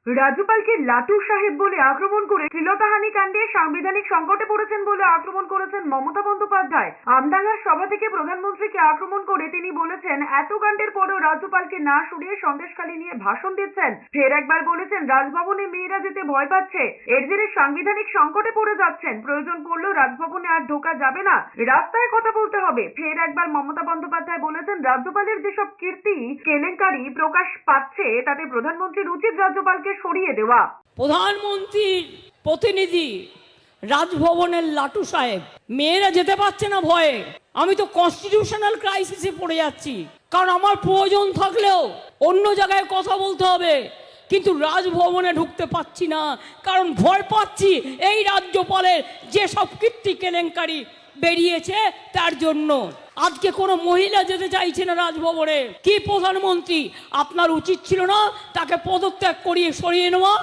রাজ্যপালকে লাটু সাহেব বলে আক্রমণ করে শ্লীলতাহানি কাণ্ডে সাংবিধানিক সংকটে পড়েছেন বলে আক্রমণ করেছেন মমতা বন্দ্যোপাধ্যায়। আমডাঙ্গার সভা থেকে প্রধানমন্ত্রীকে আক্রমণ করে তিনি বলেছেন, এত কাণ্ডের পরেও রাজ্যপালকে না সরিয়ে সন্দেশখালী নিয়ে ভাষণ দিচ্ছেন। ফের একবার বলেছেন, রাজভবনে মেয়েরা যেতে ভয় পাচ্ছে, এর জেরে সাংবিধানিক সংকটে পড়ে যাচ্ছেন, প্রয়োজন পড়লেও রাজভবনে আর ঢোকা যাবে না, রাস্তায় কথা বলতে হবে। ফের একবার মমতা বন্দ্যোপাধ্যায় বলেছেন, রাজ্যপালের যেসব কীর্তি কেলেঙ্কারি প্রকাশ পাচ্ছে তাতে প্রধানমন্ত্রীর উচিত রাজ্যপালকে সরিয়ে দেওয়া। প্রধানমন্ত্রীর প্রতিনিধি রাজভবনের লাটু সাহেব, মেয়েরা যেতে পারছে না ভয়ে। আমি তো কনস্টিটিউশনাল ক্রাইসিসে পড়ে যাচ্ছি, কারণ আমার প্রয়োজন থাকলেও অন্য জায়গায় কথা বলতে হবে, কিন্তু রাজভবনে ঢুকতে পাচ্ছি না, কারণ ভয় পাচ্ছি এই রাজ্যপালের যেসব কীর্তি কেলেঙ্কারি বেরিয়েছে তার জন্য। আজকে কোনো মহিলা যেতে চাইছে না রাজভবনে। কি প্রধানমন্ত্রী, আপনার উচিত ছিল না তাকে পদত্যাগ করিয়ে সরিয়ে নেওয়া?